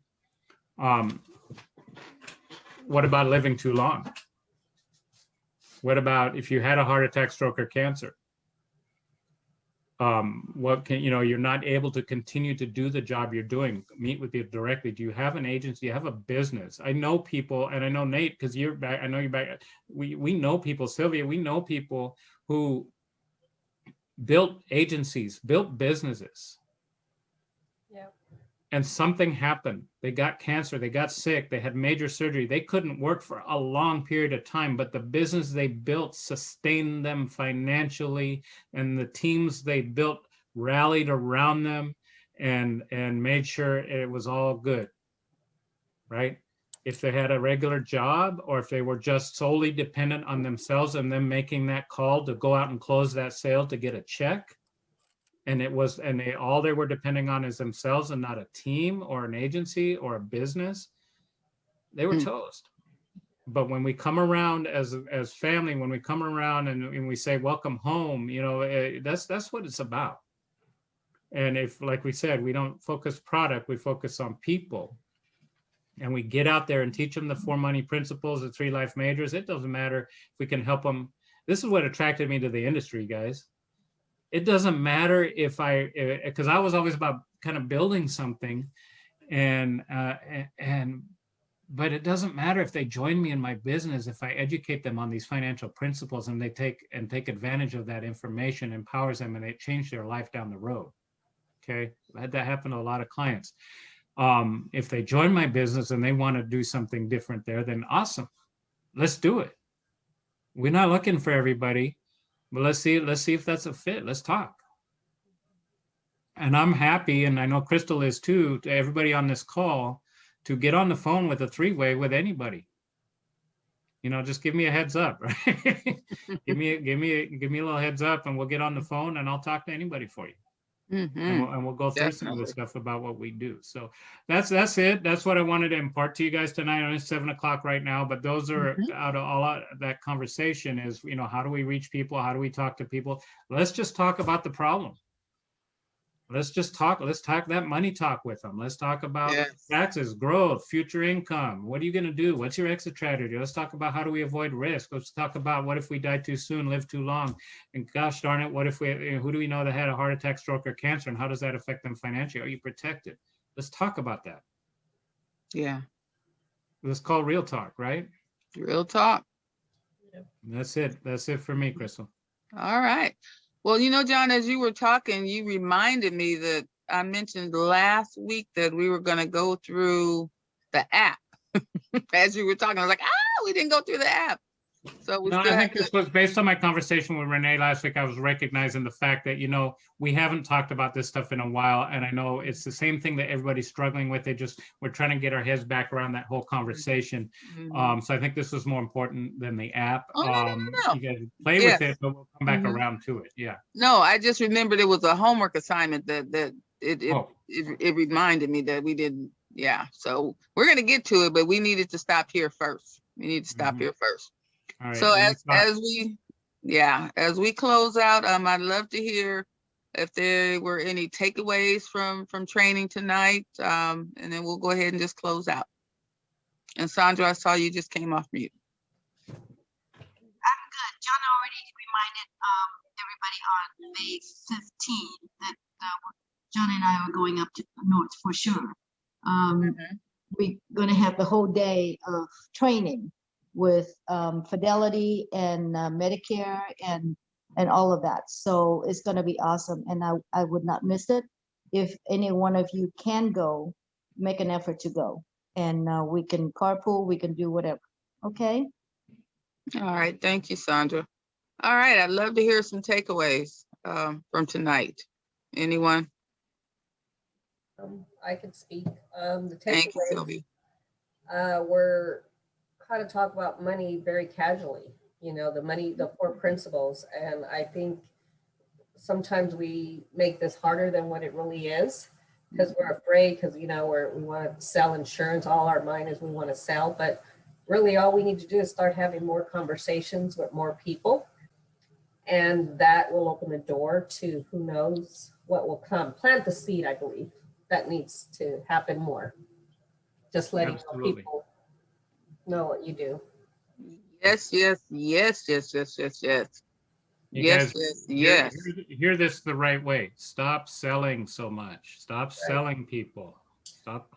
What about living too long? What about if you had a heart attack, stroke, or cancer? You're not able to continue to do the job you're doing. Meet with you directly. Do you have an agency? Do you have a business? I know people, and I know Nate, because you're back. I know you're back. We know people, Sylvia. We know people who built agencies, built businesses. Yeah. And something happened. They got cancer, they got sick, they had major surgery. They couldn't work for a long period of time, but the business they built sustained them financially, and the teams they built rallied around them and made sure it was all good, right? If they had a regular job, or if they were just solely dependent on themselves and them making that call to go out and close that sale to get a check, and all they were depending on is themselves and not a team or an agency or a business, they were toast. But when we come around as family, when we come around and we say, welcome home, that's what it's about. And if, like we said, we don't focus product, we focus on people, and we get out there and teach them the 4 money principles, the 3 life majors, it doesn't matter if we can help them. This is what attracted me to the industry, guys. It doesn't matter because I was always about kind of building something, but it doesn't matter if they join me in my business, if I educate them on these financial principles and they take advantage of that information, empowers them, and they change their life down the road. Okay, I had that happen to a lot of clients. If they join my business and they want to do something different there, then awesome, let's do it. We're not looking for everybody. But let's see if that's a fit. Let's talk. And I'm happy, and I know Crystal is too, to everybody on this call, to get on the phone with a 3-way with anybody. just give me a heads up, right? give me a little heads up, and we'll get on the phone, and I'll talk to anybody for you. Mhm. And we'll go through some of Definitely. the stuff about what we do. So that's it. That's what I wanted to impart to you guys tonight. I know it's 7 o'clock right now, but those are Mhm. out of all of that conversation is, how do we reach people? How do we talk to people? Let's just talk about the problem. Let's talk that money talk with them. Let's talk about Yes. taxes, growth, future income. What are you going to do? What's your exit strategy? Let's talk about how do we avoid risk. Let's talk about what if we die too soon, live too long, and gosh darn it, what if who do we know that had a heart attack, stroke, or cancer, and how does that affect them financially? Are you protected? Let's talk about that. Yeah. Let's call real talk, right? Real talk. That's it. That's it for me, Crystal. All right. Well, John, as you were talking, you reminded me that I mentioned last week that we were going to go through the app. As you were talking, I was like, we didn't go through the app. So we No, still I have think this was based on my conversation with Renee last week. I was recognizing the fact that, we haven't talked about this stuff in a while. And I know it's the same thing that everybody's struggling with. We're trying to get our heads back around that whole conversation. Mhm. So I think this was more important than the app. Oh, no. You guys play Yes. with it, but we'll come back Mhm. around to it. Yeah. No, I just remembered it was a homework assignment that Oh, it reminded me that we didn't. Yeah. So we're going to get to it, but we needed to stop here first. We need to stop Mhm. here first. all right. So Any thoughts? as we close out, I'd love to hear if there were any takeaways from training tonight, and then we'll go ahead and just close out. And Sandra, I saw you just came off mute. I'm good. John already reminded everybody on May 15th that John and I are going up to the north for sure. We're going to have the whole day of training with Fidelity and Medicare and all of that. So it's going to be awesome. And I would not miss it. If any one of you can go, make an effort to go. And we can carpool, we can do whatever. Okay? All right. Thank you, Sandra. All right. I'd love to hear some takeaways from tonight. Anyone? I can speak. The Thank you, takeaway, Sylvia. we're how to talk about money very casually, the 4 principles. And I think sometimes we make this harder than what it really is because we're afraid because, we want to sell insurance. All our mind is we want to sell, but really all we need to do is start having more conversations with more people. And that will open the door to who knows what will come. Plant the seed, I believe. That needs to happen more. Just letting people know what you do. Yes, yes, yes, yes, yes, yes, yes. You Yes, guys yes, yes. hear this the right way. Stop selling so much. Stop selling people. Stop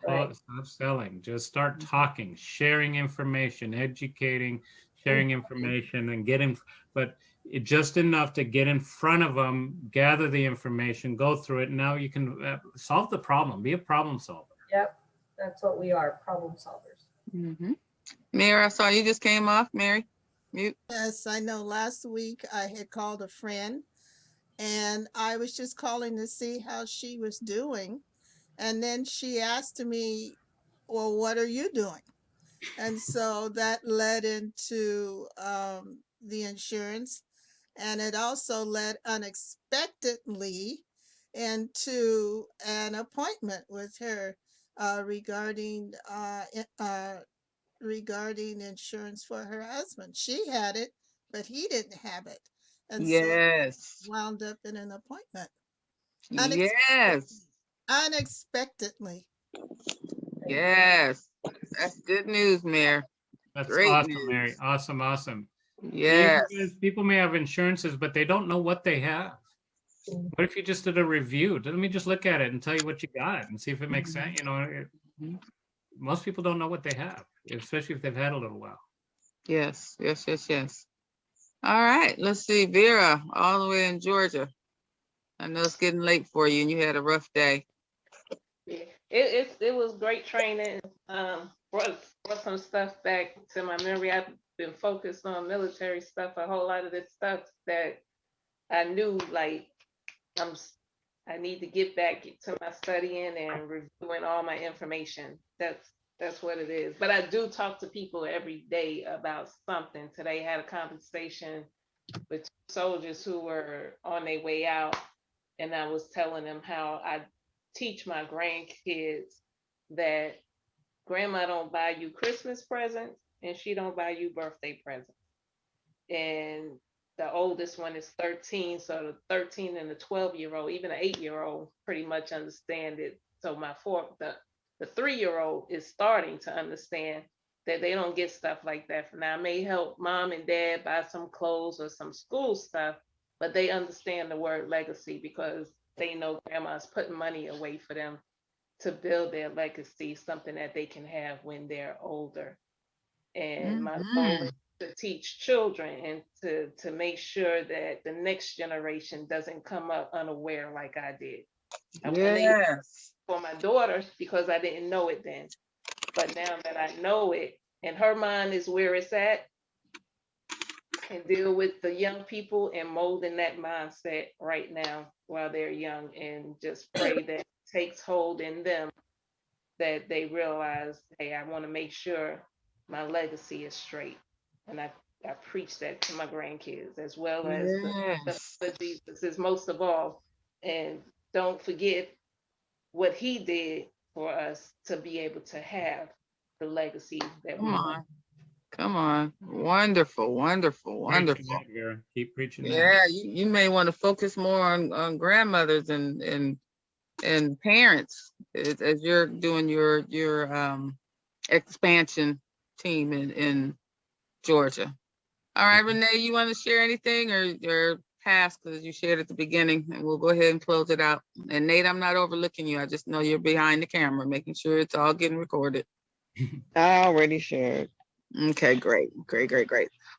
selling. Just start talking, sharing information, educating, sharing information, and but just enough to get in front of them, gather the information, go through it. And now you can solve the problem. Be a problem solver. Yep, that's what we are, problem solvers. Mary, I saw you just came off. Mary, mute. Yes, I know. Last week I had called a friend and I was just calling to see how she was doing. And then she asked me, well, what are you doing? And so that led into the insurance. And it also led unexpectedly into an appointment with her regarding insurance for her husband. She had it, but he didn't have it. And Yes. so wound up in an appointment. Yes. Unexpectedly. Yes. That's good news, Mary. That's Great awesome, news. Mary. Awesome. Yes. People may have insurances, but they don't know what they have. What if you just did a review? Let me just look at it and tell you what you got and see if it makes sense. Most people don't know what they have, especially if they've had a little while. Yes. All right. Let's see. Vera, all the way in Georgia. I know it's getting late for you and you had a rough day. Yeah, it was great training. Brought some stuff back to my memory. I've been focused on military stuff. A whole lot of this stuff that I knew, like I need to get back to my studying and reviewing all my information. That's That's what it is. But I do talk to people every day about something. Today I had a conversation with two soldiers who were on their way out, and I was telling them how I teach my grandkids that grandma don't buy you Christmas presents and she don't buy you birthday presents. And the oldest one is 13, so the 13 and the 12-year-old, even the 8-year-old, pretty much understand it. So the 3-year-old is starting to understand that they don't get stuff like that. Now, I may help mom and dad buy some clothes or some school stuff, but they understand the word legacy because they know grandma's putting money away for them to build their legacy, something that they can have when they're older. And my goal is to teach children and to make sure that the next generation doesn't come up unaware like I did. I wasn't able Yes. for my daughter because I didn't know it then. But now that I know it, and her mind is where it's at, and deal with the young people and molding that mindset right now while they're young, and just pray that it takes hold in them, that they realize, hey, I want to make sure my legacy is straight. And I preach that to my grandkids, as well as the Yes. Jesus is most of all. And don't forget what he did for us to be able to have the legacy that we Come want. on. Come on. Wonderful, wonderful, Preaching wonderful. that, Vera. Keep preaching that. Yeah, you may want to focus more on grandmothers and parents as you're doing your expansion team in Georgia. All right, Renee, you want to share anything or pass because you shared at the beginning, and we'll go ahead and close it out. And Nate, I'm not overlooking you. I just know you're behind the camera, making sure it's all getting recorded. I already shared. Okay, great.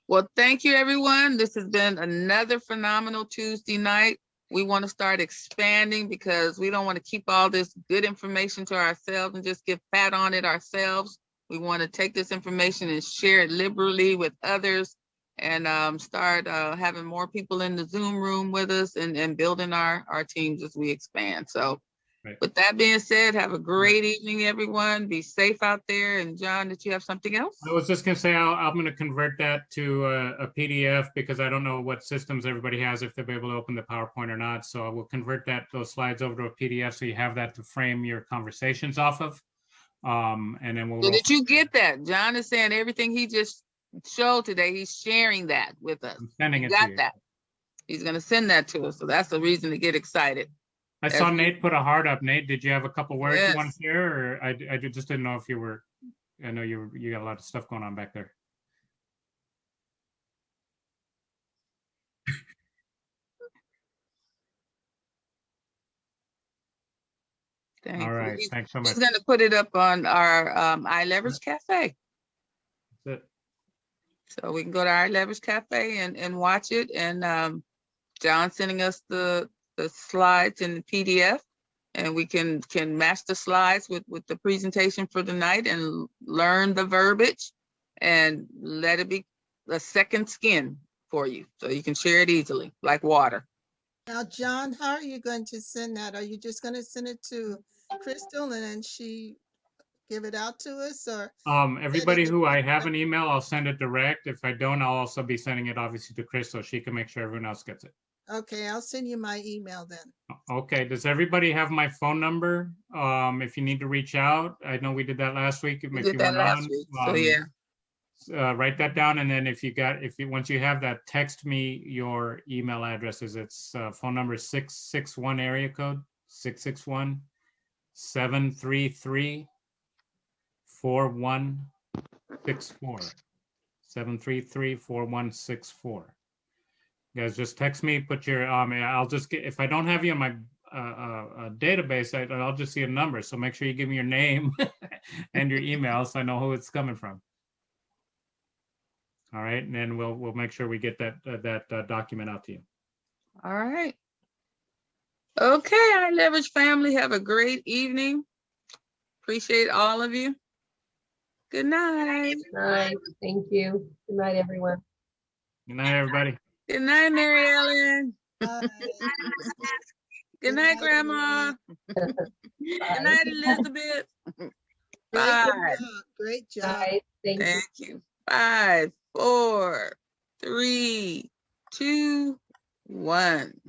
Well, thank you, everyone. This has been another phenomenal Tuesday night. We want to start expanding because we don't want to keep all this good information to ourselves and just get fat on it ourselves. We want to take this information and share it liberally with others and start having more people in the Zoom room with us and building our teams as we expand. So Right. with that being said, have a great evening, everyone. Be safe out there. And John, did you have something else? I was just going to say, I'm going to convert that to a PDF because I don't know what systems everybody has, if they'll be able to open the PowerPoint or not. So I will convert those slides over to a PDF so you have that to frame your conversations off of. And then we'll. So did you get that? John is saying everything he just showed today, he's sharing that with us. I'm sending He it got to you. that. He's going to send that to us. So that's the reason to get excited. I saw Nate put a heart up. Nate, did you have a couple words you want Yes. to share, or I just didn't know if you were? I know you got a lot of stuff going on back there. Thank All you. right, thanks so much. He's going to put it up on our iLeverage Cafe. That's it. So we can go to iLeverage Cafe and watch it. And John's sending us the slides in the PDF, and we can match the slides with the presentation for the night and learn the verbiage and let it be a second skin for you so you can share it easily like water. Now, John, how are you going to send that? Are you just going to send it to Crystal and then she give it out to us, or? Everybody who I have an email, I'll send it direct. If I don't, I'll also be sending it obviously to Crystal. She can make sure everyone else gets it. Okay, I'll send you my email then. Okay, does everybody have my phone number? If you need to reach out, I know we did that last week. We If did you that went last on, week. So yeah. write that down, and then once you have that, text me your email addresses. It's phone number 661 area code 661-733-4164. 733-4164. Guys, just text me, put your I'll just get, if I don't have you in my database, I'll just see a number. So make sure you give me your name and your email so I know who it's coming from. All right, and then we'll make sure we get that document out to you. All right. Okay, iLeverage family, have a great evening. Appreciate all of you. Good night. Night. Thank you. Good night, everyone. Good night, everybody. Good night, Mary Ellen. Bye. Good night, Grandma. Bye. Good night, Elizabeth. Great Five. job. Great job. Bye. Thank you. Thank you. 5, 4, 3, 2, 1.